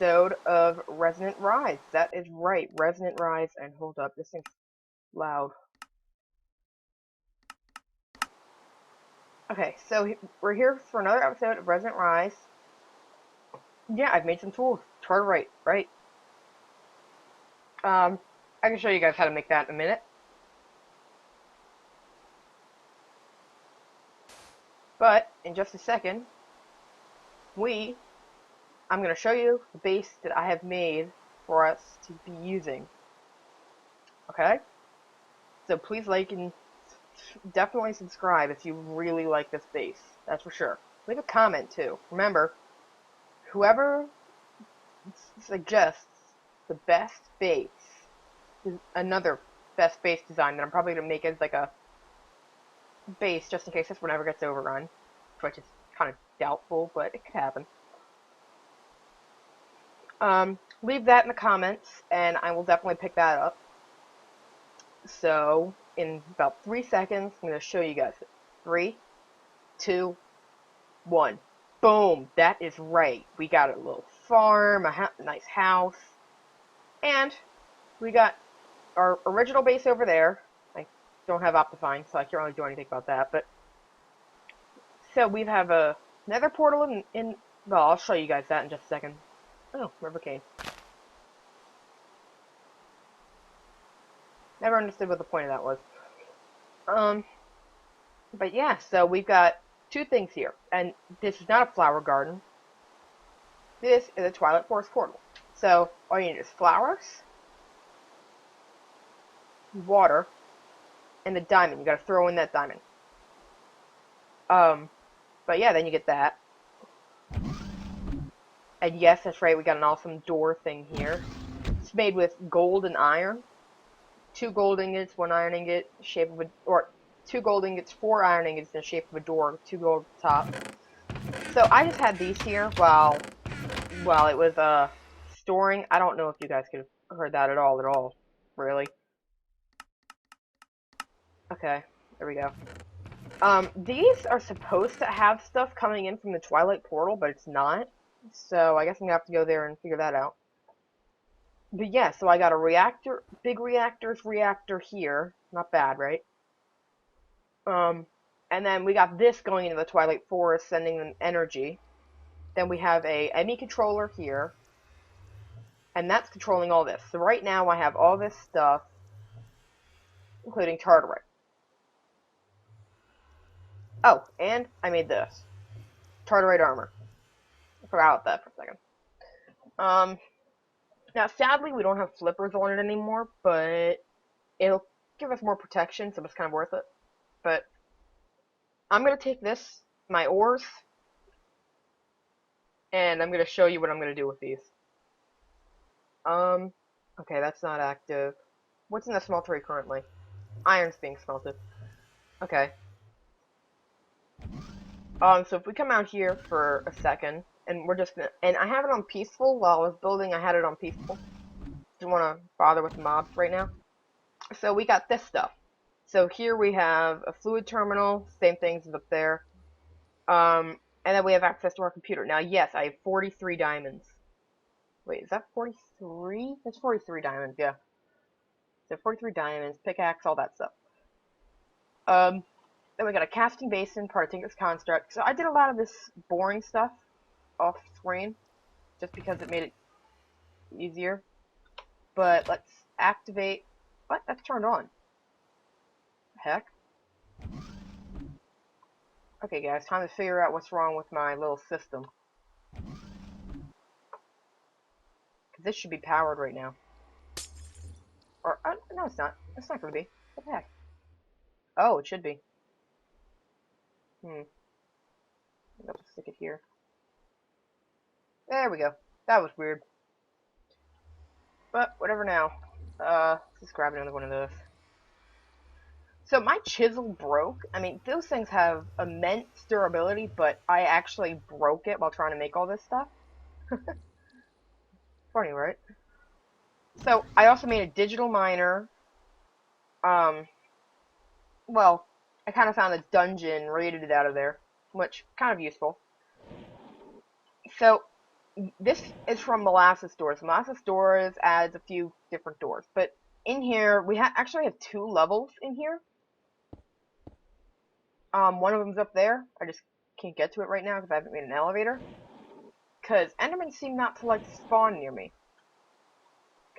episode of Resonant Rise. That is right, Resonant Rise. And hold up, this thing's loud. Okay, so we're here for another episode of Resonant Rise. Yeah, I've made some tools. Try to right? I can show you guys how to make that in a minute. But in just a second, I'm going to show you the base that I have made for us to be using. Okay? So please like and definitely subscribe if you really like this base. That's for sure. Leave a comment too. Remember, whoever suggests the best base, another best base design that I'm probably going to make as like a base just in case this one ever gets overrun, which is kind of doubtful, but it could happen. Leave that in the comments, and I will definitely pick that up. So, in about 3 seconds, I'm going to show you guys it. 3, 2, 1. Boom! That is right. We got a little farm, a nice house, and we got our original base over there. I don't have Optifine, so I can't really do anything about that, but so we have a nether portal well, I'll show you guys that in just a second. Oh, river cave. Never understood what the point of that was. But yeah, so we've got two things here, and this is not a flower garden. This is a Twilight Forest portal. So all you need is flowers, water, and the diamond. You gotta throw in that diamond. But yeah, then you get that. And yes, that's right, we got an awesome door thing here. It's made with gold and iron. 2 gold ingots, 1 iron ingot, shape of or 2 gold ingots, 4 iron ingots in the shape of a door, 2 gold at the top. So I just had these here while it was storing. I don't know if you guys could have heard that at all, really. Okay, there we go. These are supposed to have stuff coming in from the Twilight portal, but it's not. So I guess I'm gonna have to go there and figure that out. But yeah, so I got a reactor, big reactor here. Not bad, right? And then we got this going into the Twilight Forest, sending them energy. Then we have a ME controller here, and that's controlling all this. So right now I have all this stuff, including Tartarite. Oh, and I made this. Tartarite armor. I forgot about that for a second. Now sadly we don't have flippers on it anymore, but it'll give us more protection, so it's kind of worth it. But I'm going to take this, my ores, and I'm going to show you what I'm going to do with these. Okay, that's not active. What's in the smeltery currently? Iron's being smelted. Okay. So if we come out here for a second, and we're just gonna, and I have it on peaceful while I was building, I had it on peaceful. Didn't want to bother with the mobs right now. So we got this stuff. So here we have a fluid terminal, same things as up there. And then we have access to our computer. Now, yes, I have 43 diamonds. Wait, is that 43? That's 43 diamonds, yeah. So 43 diamonds, pickaxe, all that stuff. Then we got a casting basin, part of Tinker's Construct. So I did a lot of this boring stuff off screen, just because it made it easier. But let's activate. What? That's turned on. Heck. Okay, guys, time to figure out what's wrong with my little system. This should be powered right now. Or, no, it's not. It's not going to be. What the heck? Oh, it should be. I'll stick it here. There we go. That was weird. But, whatever now. Let's just grab another one of those. So my chisel broke. I mean, those things have immense durability, but I actually broke it while trying to make all this stuff. Funny, right? So I also made a digital miner. Well, I kind of found a dungeon, raided it out of there, which kind of useful. So this is from Molasses Doors. Molasses Doors adds a few different doors, but in here we actually have two levels in here. One of them's up there. I just can't get to it right now because I haven't made an elevator. Because Endermen seem not to like to spawn near me.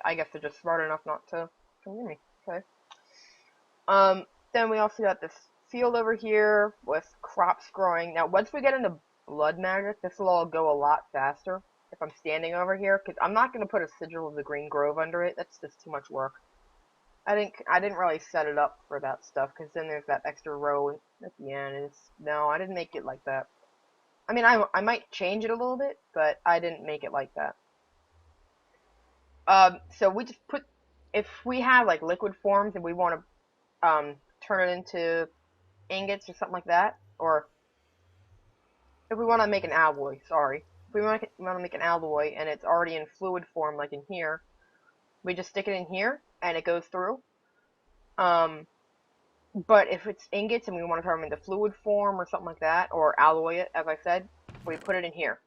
I guess they're just smart enough not to come near me. Okay. Then we also got this field over here with crops growing. Now, once we get into blood magic, this will all go a lot faster if I'm standing over here, because I'm not going to put a sigil of the Green Grove under it. That's just too much work. I didn't really set it up for that stuff, because then there's that extra row at the end. And no, I didn't make it like that. I mean, I might change it a little bit, but I didn't make it like that. So we just put, if we have like liquid forms and we want to turn it into ingots or something like that, or if we want to make an alloy, sorry, if we want to make an alloy and it's already in fluid form, like in here, we just stick it in here and it goes through. But if it's ingots and we want to turn them into fluid form or something like that, or alloy it, as I said, we put it in here.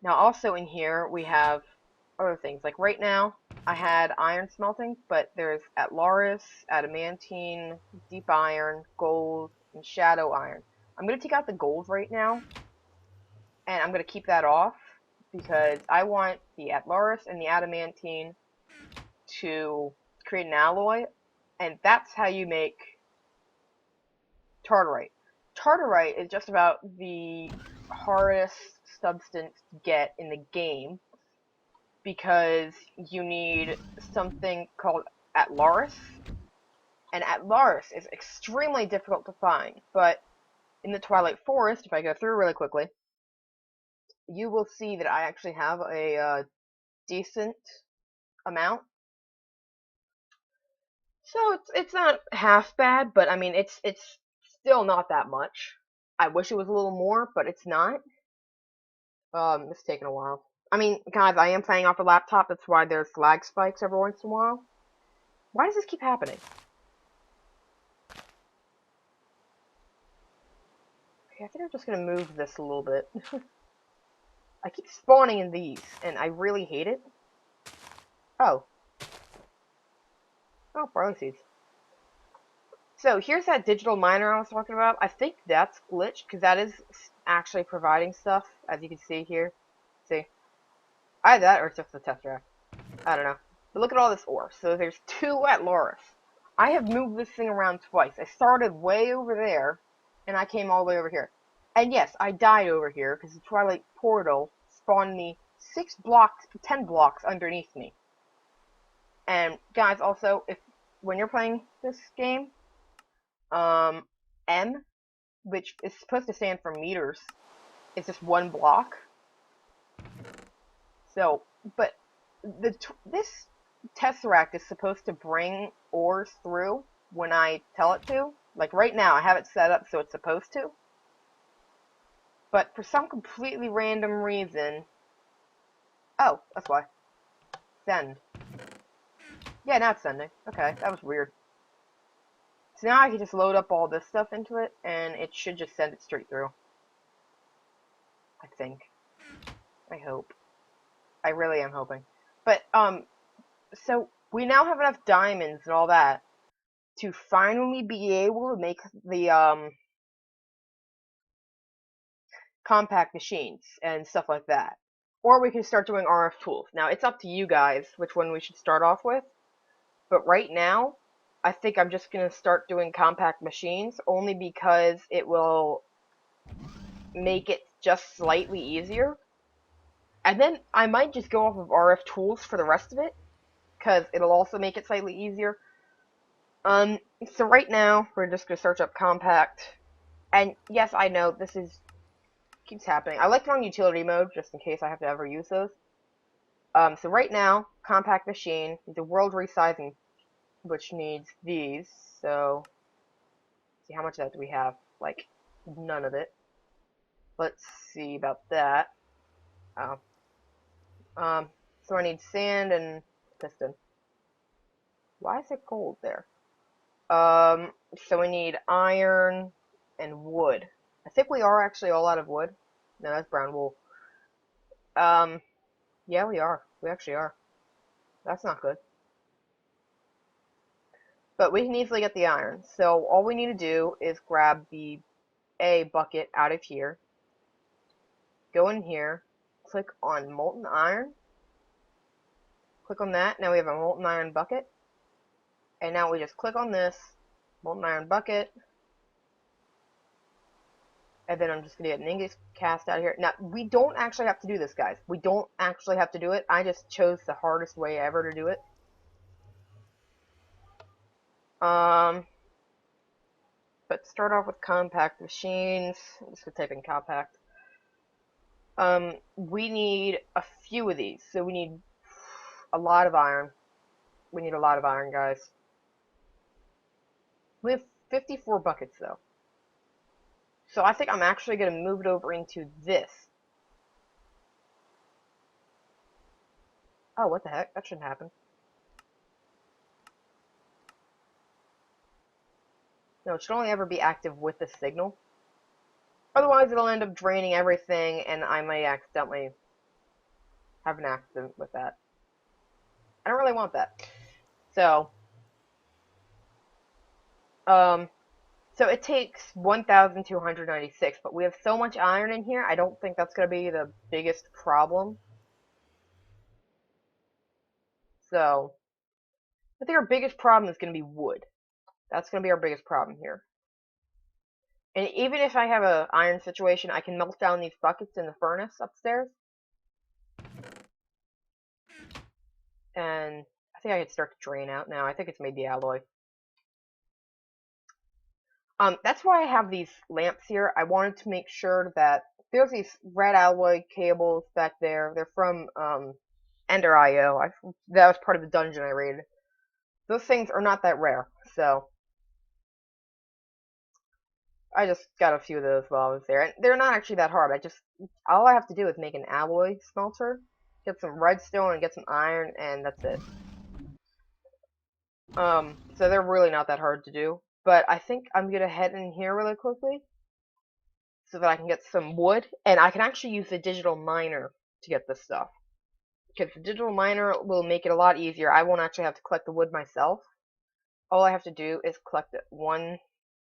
Now, also in here, we have other things. Like right now, I had iron smelting, but there's Atlaris, adamantine, deep iron, gold, and shadow iron. I'm going to take out the gold right now, and I'm going to keep that off, because I want the Atlaris and the adamantine to create an alloy, and that's how you make tartarite. Tartarite is just about the hardest substance to get in the game, because you need something called Atlaris, and Atlaris is extremely difficult to find, but in the Twilight Forest, if I go through really quickly, you will see that I actually have a decent amount. So it's not half bad, but I mean it's still not that much. I wish it was a little more, but it's not. It's taking a while. I mean, guys, I am playing off a laptop. That's why there's lag spikes every once in a while. Why does this keep happening? Okay, I think I'm just gonna move this a little bit. I keep spawning in these, and I really hate it. Oh. Oh, barley seeds. So here's that digital miner I was talking about. I think that's glitched, because that is actually providing stuff, as you can see here. See? Either that, or it's just a test drive. I don't know. But look at all this ore. So there's 2 at Loris. I have moved this thing around twice. I started way over there, and I came all the way over here. And yes, I died over here, because the Twilight Portal spawned me 6 blocks, 10 blocks underneath me. And guys, also, when you're playing this game, M, which is supposed to stand for meters, is just 1 block. So, but this Tesseract is supposed to bring ores through when I tell it to. Like right now, I have it set up so it's supposed to. But for some completely random reason... Oh, that's why. Send. Yeah, now it's sending. Okay, that was weird. So now I can just load up all this stuff into it, and it should just send it straight through. I think. I hope. I really am hoping. But, so we now have enough diamonds and all that to finally be able to make the, compact machines and stuff like that. Or we can start doing RF tools. Now, it's up to you guys which one we should start off with. But right now, I think I'm just going to start doing compact machines, only because it will make it just slightly easier. And then I might just go off of RF tools for the rest of it, because it'll also make it slightly easier. So right now, we're just going to search up compact. And yes, I know, this keeps happening. I like it on utility mode, just in case I have to ever use those. So right now, compact machine, the world resizing, which needs these, so, see, how much of that do we have? Like, none of it. Let's see about that. Oh. So I need sand and piston. Why is it gold there? So we need iron and wood. I think we are actually all out of wood. No, that's brown wool. Yeah, we are. We actually are. That's not good. But we can easily get the iron. So all we need to do is grab the A bucket out of here. Go in here. Click on molten iron. Click on that. Now we have a molten iron bucket. And now we just click on this molten iron bucket. And then I'm just going to get an ingot cast out of here. Now, we don't actually have to do this, guys. We don't actually have to do it. I just chose the hardest way ever to do it. But start off with compact machines. I'm just going to type in compact. We need a few of these. So we need a lot of iron. We need a lot of iron, guys. We have 54 buckets, though. So I think I'm actually going to move it over into this. Oh, what the heck? That shouldn't happen. No, it should only ever be active with the signal. Otherwise, it'll end up draining everything, and I might accidentally have an accident with that. I don't really want that. So it takes 1,296, but we have so much iron in here, I don't think that's going to be the biggest problem. So, I think our biggest problem is going to be wood. That's going to be our biggest problem here. And even if I have an iron situation, I can melt down these buckets in the furnace upstairs. And I think I can start to drain out now. I think it's made the alloy. That's why I have these lamps here. I wanted to make sure that there's these red alloy cables back there. They're from Ender IO. That was part of the dungeon I raided. Those things are not that rare, so I just got a few of those while I was there. And they're not actually that hard. All I have to do is make an alloy smelter, get some redstone and get some iron, and that's it. So they're really not that hard to do. But I think I'm gonna head in here really quickly so that I can get some wood, and I can actually use the digital miner to get this stuff. Because the digital miner will make it a lot easier. I won't actually have to collect the wood myself. All I have to do is collect one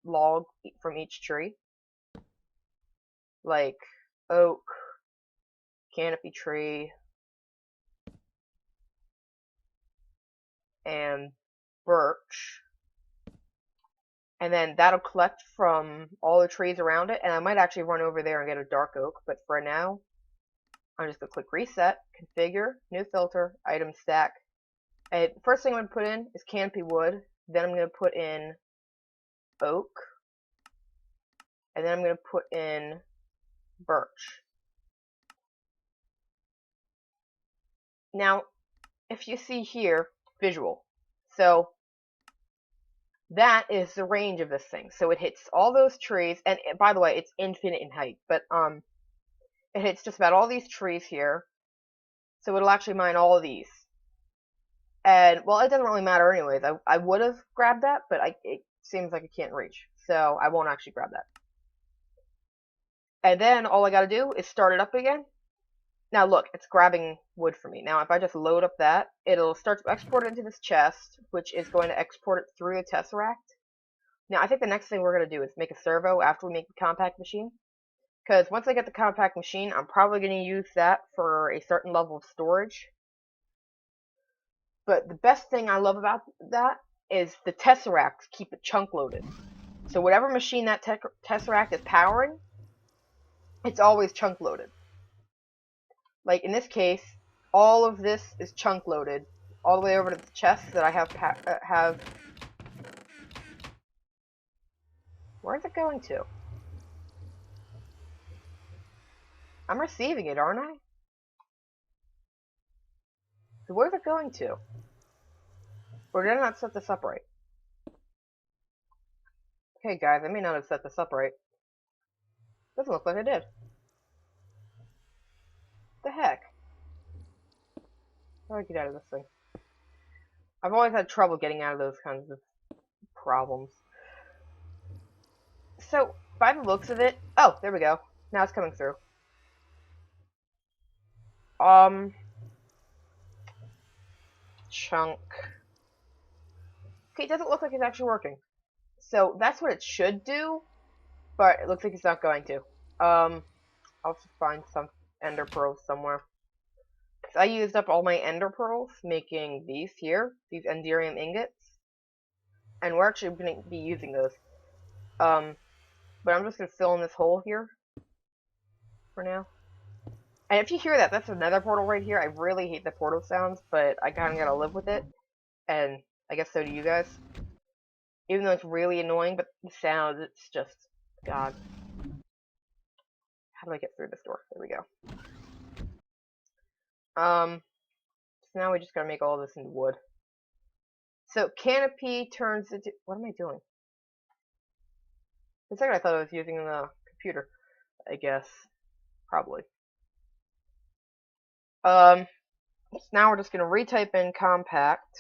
log from each tree. Like oak, canopy tree, and birch. And then that'll collect from all the trees around it. And I might actually run over there and get a dark oak. But for now, I'm just going to click reset, configure, new filter, item stack. And first thing I'm going to put in is canopy wood. Then I'm going to put in oak. And then I'm going to put in birch. Now, if you see here, visual. So that is the range of this thing. So it hits all those trees, and by the way, it's infinite in height, but it hits just about all these trees here. So it'll actually mine all of these. And well, it doesn't really matter anyways. I would have grabbed that, but it seems like I can't reach, so I won't actually grab that. And then all I gotta do is start it up again. Now look, it's grabbing wood for me. Now if I just load up that, it'll start to export it into this chest, which is going to export it through the Tesseract. Now I think the next thing we're going to do is make a servo after we make the compact machine. Because once I get the compact machine, I'm probably going to use that for a certain level of storage. But the best thing I love about that is the Tesseracts keep it chunk loaded. So whatever machine that Tesseract is powering, it's always chunk loaded. Like in this case, all of this is chunk loaded all the way over to the chest that I have. Where is it going to? I'm receiving it, aren't I? So where's it going to? Or did I not set this up right? Okay, guys, I may not have set this up right. Doesn't look like I did. The heck? How do I get out of this thing? I've always had trouble getting out of those kinds of problems. So, by the looks of it... Oh, there we go. Now it's coming through. chunk. Okay, it doesn't look like it's actually working. So that's what it should do, but it looks like it's not going to. I'll just find some ender pearls somewhere. Cause I used up all my ender pearls making these here, these enderium ingots, and we're actually going to be using those. But I'm just going to fill in this hole here for now. And if you hear that, that's another portal right here. I really hate the portal sounds, but I kind of got to live with it. And I guess so do you guys. Even though it's really annoying, but the sound, it's just, God. How do I get through this door? There we go. So now we just gotta make all this into wood. So canopy turns into, what am I doing? For a second I thought I was using the computer, I guess. Probably. So now we're just gonna retype in compact.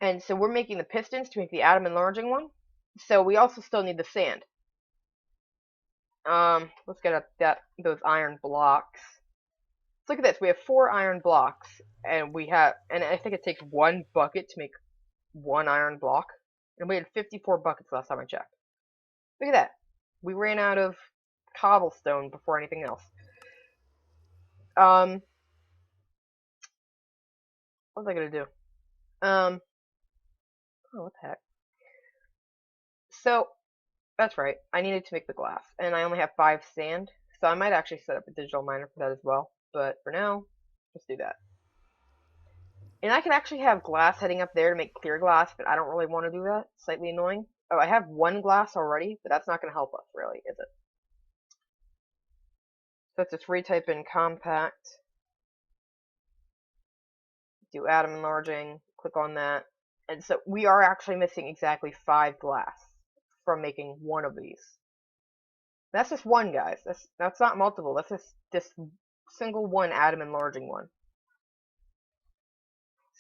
And so we're making the pistons to make the atom enlarging one. So we also still need the sand. Let's get those iron blocks. Let's look at this. We have 4 iron blocks, and I think it takes 1 bucket to make 1 iron block. And we had 54 buckets last time I checked. Look at that. We ran out of cobblestone before anything else. What was I gonna do? Oh, what the heck? So, that's right. I needed to make the glass, and I only have 5 sand, so I might actually set up a digital miner for that as well. But for now, let's do that. And I can actually have glass heading up there to make clear glass, but I don't really want to do that. Slightly annoying. Oh, I have 1 glass already, but that's not going to help us, really, is it? So let's just retype in compact. Do atom enlarging. Click on that. And so we are actually missing exactly 5 glass from making 1 of these. That's just 1, guys. That's not multiple. That's just this single 1 atom enlarging one.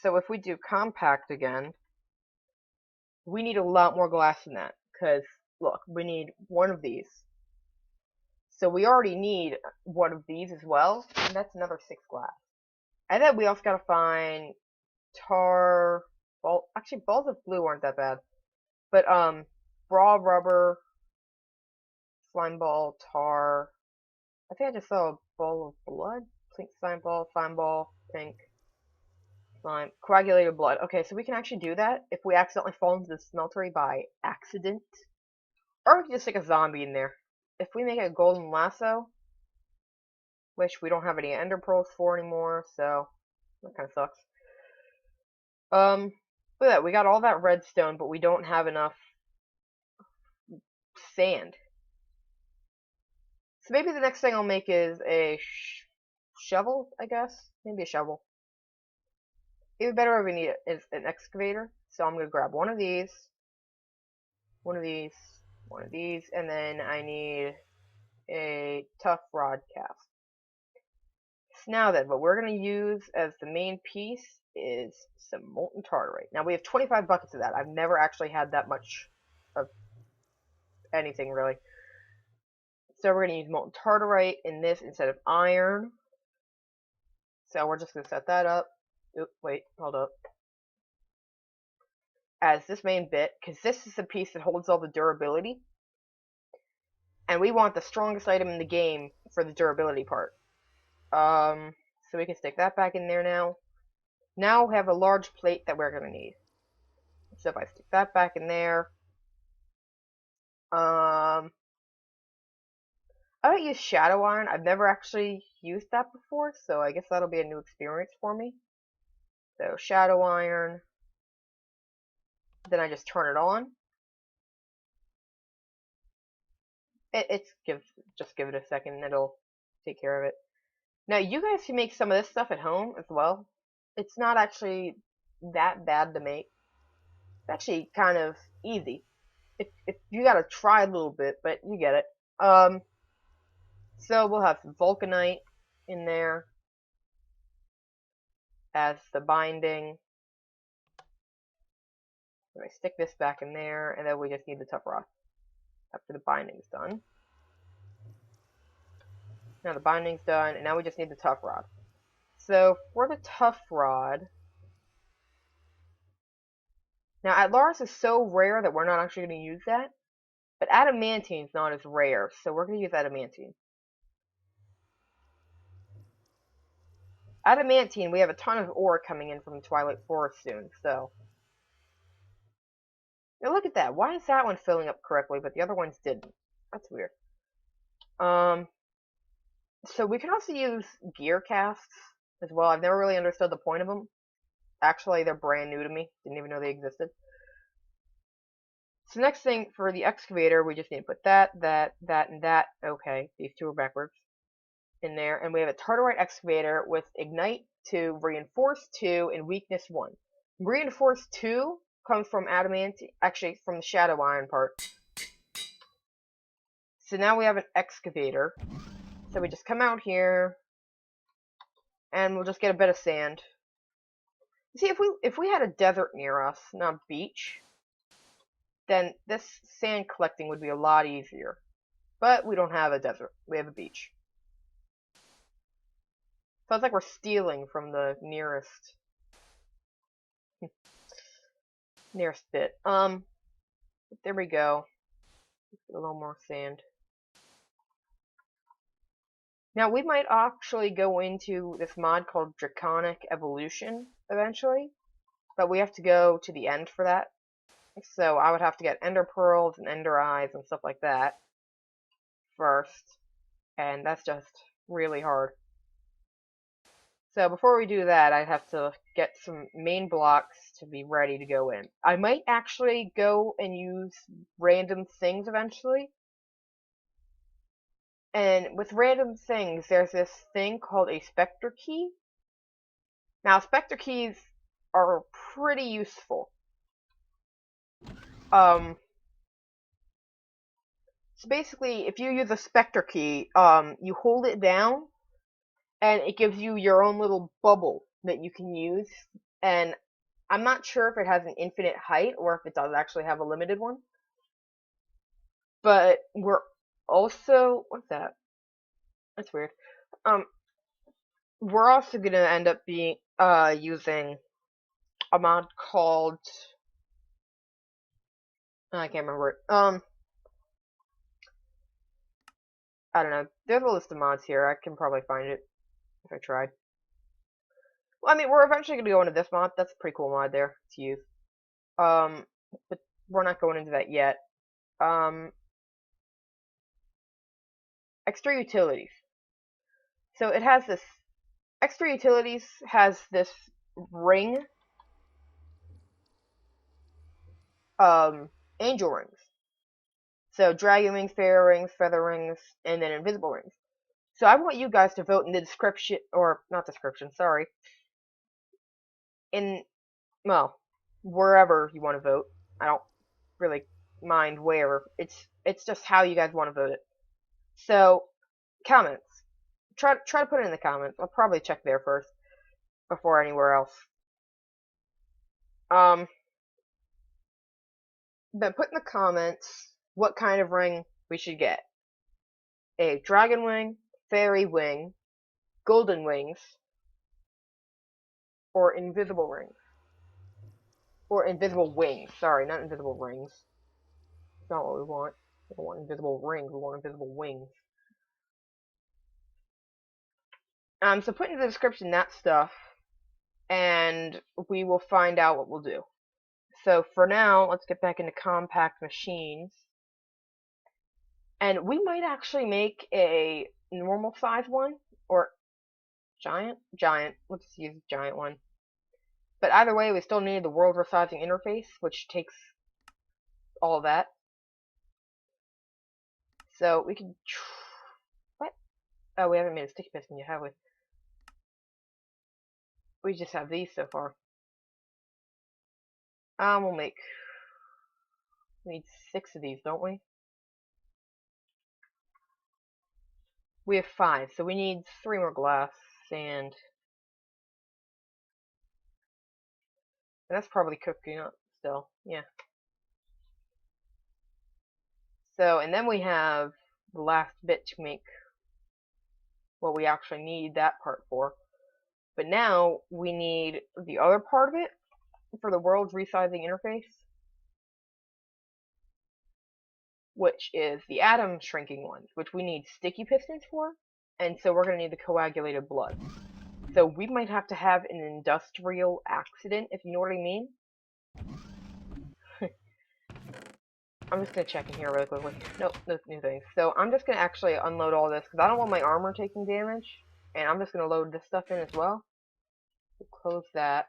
So if we do compact again, we need a lot more glass than that. Because, look, we need 1 of these. So we already need 1 of these as well. And that's another 6 glass. And then we also gotta find tar... Ball, actually, balls of glue aren't that bad. But, raw rubber, slime ball, tar... I think I just saw a ball of blood. Pink slime ball, pink slime, coagulated blood. Okay, so we can actually do that if we accidentally fall into the smeltery by accident. Or we can just stick a zombie in there. If we make a golden lasso, which we don't have any ender pearls for anymore, so that kind of sucks. Look at that, we got all that redstone, but we don't have enough sand. So maybe the next thing I'll make is a shovel, I guess. Maybe a shovel. Even better if we need is an excavator. So I'm gonna grab 1 of these, 1 of these, 1 of these, and then I need a tough rod cast. So now then, what we're gonna use as the main piece is some molten tartarite. Now we have 25 buckets of that. I've never actually had that much of anything really. So we're gonna use molten tartarite in this instead of iron. So we're just gonna set that up. Oop, wait, hold up. As this main bit, because this is the piece that holds all the durability. And we want the strongest item in the game for the durability part. So we can stick that back in there now. Now we have a large plate that we're going to need. So if I stick that back in there. I don't use shadow iron. I've never actually used that before, so I guess that'll be a new experience for me. So shadow iron. Then I just turn it on. Just give it a second and it'll take care of it. Now you guys can make some of this stuff at home as well. It's not actually that bad to make. It's actually kind of easy. If you gotta try a little bit, but you get it. So we'll have some vulcanite in there as the binding. I stick this back in there, and then we just need the tough rod after the binding's done. Now the binding's done, and now we just need the tough rod. So for the tough rod, now Atlaris is so rare that we're not actually going to use that, but adamantine's not as rare, so we're going to use adamantine. Adamantine, we have a ton of ore coming in from Twilight Forest soon, so. Now look at that. Why is that one filling up correctly, but the other ones didn't? That's weird. So we can also use gear casts as well. I've never really understood the point of them. Actually, they're brand new to me. Didn't even know they existed. So next thing for the excavator, we just need to put that, and that. Okay, these two are backwards in there. And we have a Tartarite excavator with Ignite 2, Reinforce 2, and Weakness 1. Reinforce 2 comes from Adamantine, actually from the Shadow Iron part. So now we have an excavator. So we just come out here, and we'll just get a bit of sand. See, if we had a desert near us, not a beach, then this sand collecting would be a lot easier. But we don't have a desert. We have a beach. Sounds like we're stealing from the nearest bit. There we go. Let's get a little more sand. Now we might actually go into this mod called Draconic Evolution eventually, but we have to go to the end for that. So I would have to get ender pearls and ender eyes and stuff like that first, and that's just really hard. So before we do that, I'd have to get some main blocks to be ready to go in. I might actually go and use random things eventually. And with random things, there's this thing called a Spectre Key. Now, Spectre Keys are pretty useful. So basically, if you use a Spectre Key, you hold it down, and it gives you your own little bubble that you can use. And I'm not sure if it has an infinite height or if it does actually have a limited one. But we're also, what's that? That's weird. We're also gonna end up being using a mod called, I can't remember it. I don't know. There's a list of mods here. I can probably find it if I tried. Well, I mean, we're eventually gonna go into this mod. That's a pretty cool mod there to use. But we're not going into that yet. Extra utilities. So it has this. Extra utilities has this ring. Angel rings. So dragon rings, fairy rings, feather rings, and then invisible rings. So I want you guys to vote in the description, or not description, sorry. Well, wherever you want to vote. I don't really mind where. It's just how you guys want to vote it. So, comments. Try to put it in the comments. I'll probably check there first before anywhere else. But put in the comments what kind of ring we should get. A dragon wing, fairy wing, golden wings, or invisible rings. Or invisible wings. Sorry, not invisible rings. That's not what we want. We don't want invisible rings, we want invisible wings. So put in the description that stuff, and we will find out what we'll do. So for now, let's get back into compact machines. And we might actually make a normal size one, or giant? Giant. Let's use giant one. But either way, we still need the world resizing interface, which takes all of that. So we can. What? Oh, we haven't made a sticky piston yet, have we? We just have these so far. We'll make. We need 6 of these, don't we? We have 5, so we need 3 more glass, and that's probably cooking up still. Yeah. So, and then we have the last bit to make what we actually need that part for. But now we need the other part of it for the world resizing interface, which is the atom shrinking ones, which we need sticky pistons for, and so we're going to need the coagulated blood. So we might have to have an industrial accident, if you know what I mean. I'm just going to check in here really quickly. Nope, no new things. So I'm just going to actually unload all this, because I don't want my armor taking damage, and I'm just going to load this stuff in as well. So close that.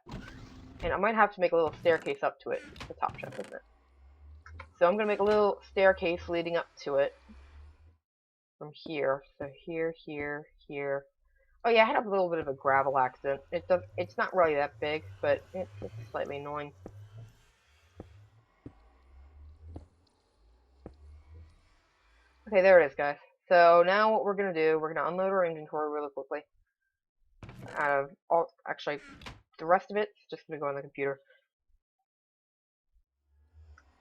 And I might have to make a little staircase up to it. It's the top shelf, isn't it? So I'm going to make a little staircase leading up to it from here. So here, here, here. Oh yeah, I had a little bit of a gravel accident. It's not really that big, but it's slightly annoying. Okay, there it is, guys. So now what we're gonna do, we're gonna unload our inventory really quickly. Out of all, actually, the rest of it's just gonna go on the computer.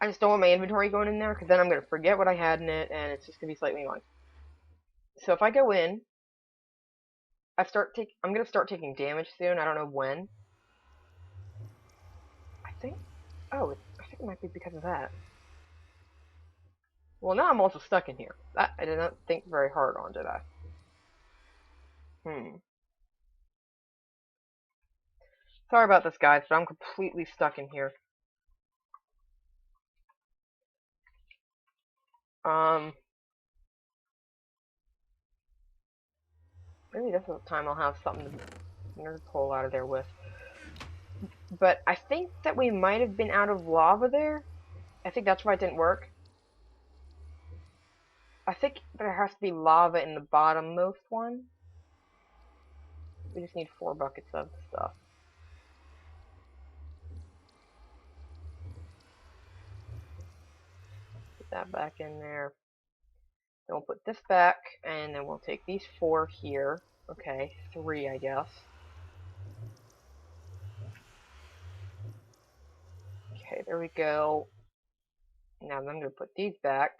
I just don't want my inventory going in there, because then I'm gonna forget what I had in it, and it's just gonna be slightly annoying. So if I go in, I'm gonna start taking damage soon. I don't know when. I think it might be because of that. Well, now I'm also stuck in here. That I did not think very hard on, did I? Sorry about this, guys, but I'm completely stuck in here. Maybe this is the time I'll have something to pull out of there with. But I think that we might have been out of lava there. I think that's why it didn't work. I think there has to be lava in the bottommost one. We just need 4 buckets of stuff. Put that back in there. Then we'll put this back, and then we'll take these 4 here. Okay, 3, I guess. Okay, there we go. Now I'm going to put these back.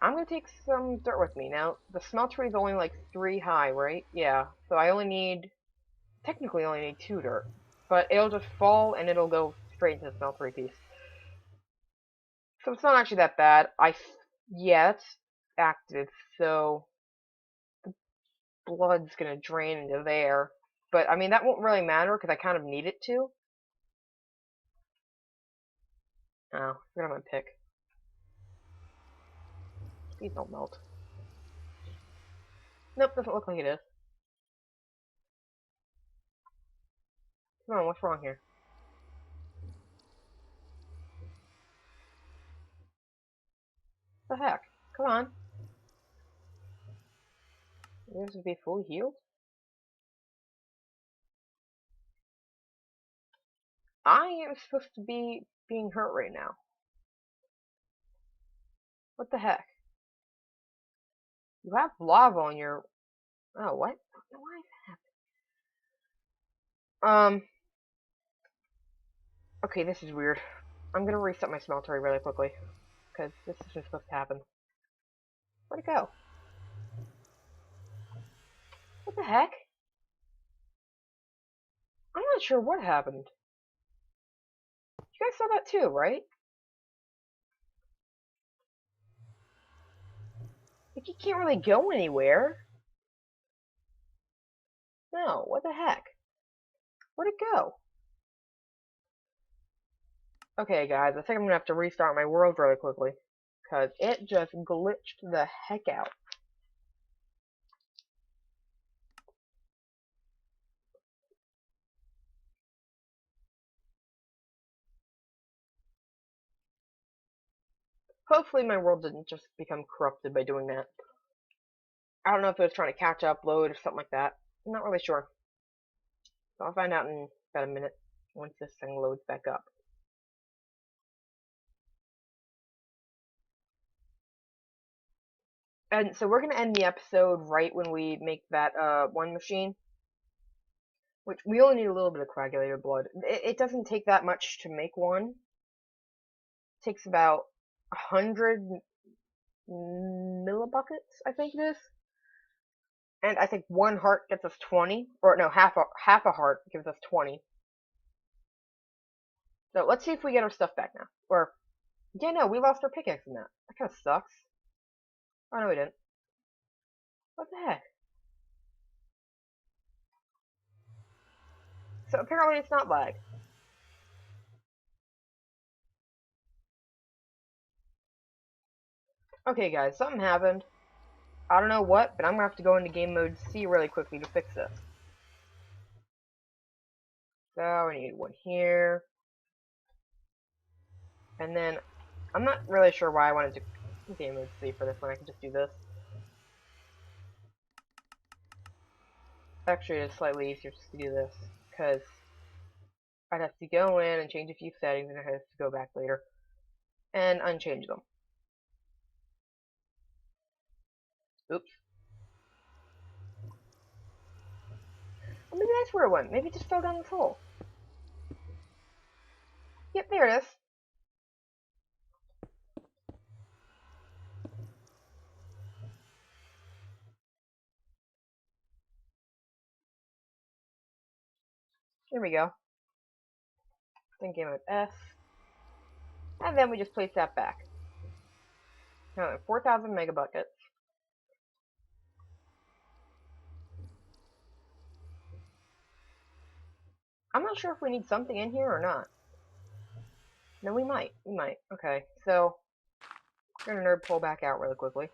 I'm going to take some dirt with me. Now, the smelter is only like 3 high, right? Yeah, so I technically only need 2 dirt. But it'll just fall and it'll go straight into the smeltery piece. So it's not actually that bad. Yeah, it's active, so the blood's going to drain into there. But, I mean, that won't really matter because I kind of need it to. Oh, I forgot my pick. Please don't melt. Nope, doesn't look like it is. Come on, what's wrong here? What the heck? Come on. This would be fully healed? I am supposed to be being hurt right now. What the heck? You have lava on your... Oh, what? Why is that happening? Okay, this is weird. I'm gonna reset my smeltery really quickly. Because this isn't supposed to happen. Where'd it go? What the heck? I'm not sure what happened. You guys saw that too, right? Like, you can't really go anywhere. No, what the heck? Where'd it go? Okay, guys, I think I'm gonna have to restart my world really quickly. Because it just glitched the heck out. Hopefully my world didn't just become corrupted by doing that. I don't know if it was trying to catch up, load, or something like that. I'm not really sure. So I'll find out in about a minute once this thing loads back up. And so we're going to end the episode right when we make that one machine. Which we only need a little bit of coagulated blood. It doesn't take that much to make one. It takes about 100 millibuckets, I think it is. And I think 1 heart gets us 20. Or no, half a heart gives us 20. So let's see if we get our stuff back now. Or, yeah, no, we lost our pickaxe in that. That kind of sucks. Oh, no, we didn't. What the heck? So apparently it's not lag. Okay, guys, something happened. I don't know what, but I'm gonna have to go into game mode C really quickly to fix this. So we need one here. And then, I'm not really sure why I wanted to game mode C for this one. I can just do this. Actually, it's slightly easier just to do this, because I'd have to go in and change a few settings, and I'd have to go back later and unchange them. Oops. Well, maybe that's where it went. Maybe it just fell down this hole. Yep, there it is. Here we go. Then game mode S. And then we just place that back. Now, 4,000 megabuckets. I'm not sure if we need something in here or not. No, we might. We might. Okay, so we're gonna nerd pull back out really quickly.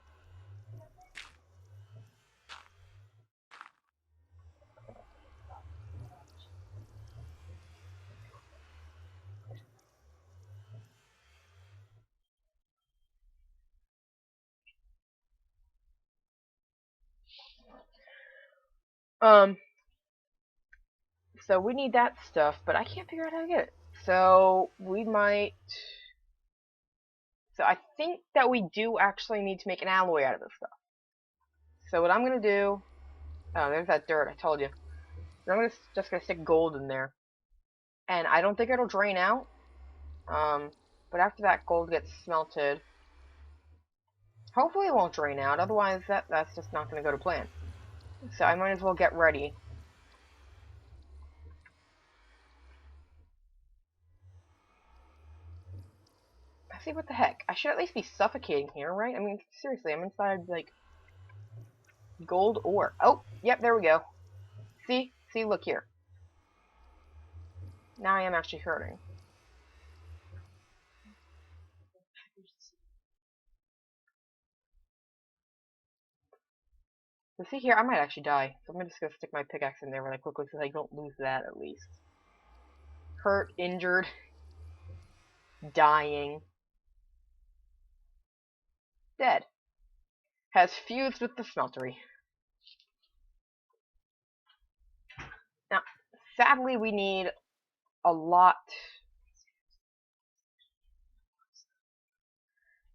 So we need that stuff, but I can't figure out how to get it. So we might. So I think that we do actually need to make an alloy out of this stuff. So what I'm gonna do. Oh, there's that dirt. I told you. I'm just gonna stick gold in there, and I don't think it'll drain out. But after that gold gets smelted, hopefully it won't drain out. Otherwise, that's just not gonna go to plan. So I might as well get ready. See, what the heck? I should at least be suffocating here, right? I mean, seriously, I'm inside, like, gold ore. Oh, yep, there we go. See? See, look here. Now I am actually hurting. So see here, I might actually die. So I'm just gonna stick my pickaxe in there really quickly so I don't lose that at least. Hurt, injured, dying, dead. Has fused with the smeltery. Now, sadly, we need a lot.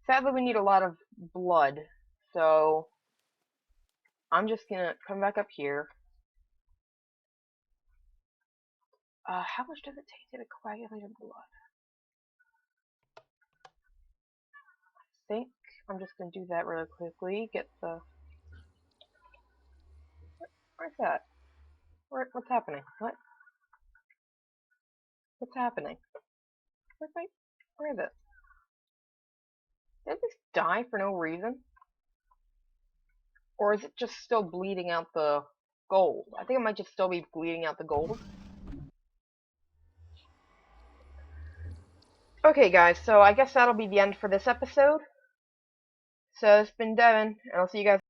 Sadly, we need a lot of blood. So I'm just gonna come back up here. How much does it take to coagulate blood? I think I'm just gonna do that really quickly. Get the. Where's that? What's happening? What's happening? Where is it? Did it just die for no reason? Or is it just still bleeding out the gold? I think it might just still be bleeding out the gold. Okay, guys, so I guess that'll be the end for this episode. So it's been Devin, and I'll see you guys.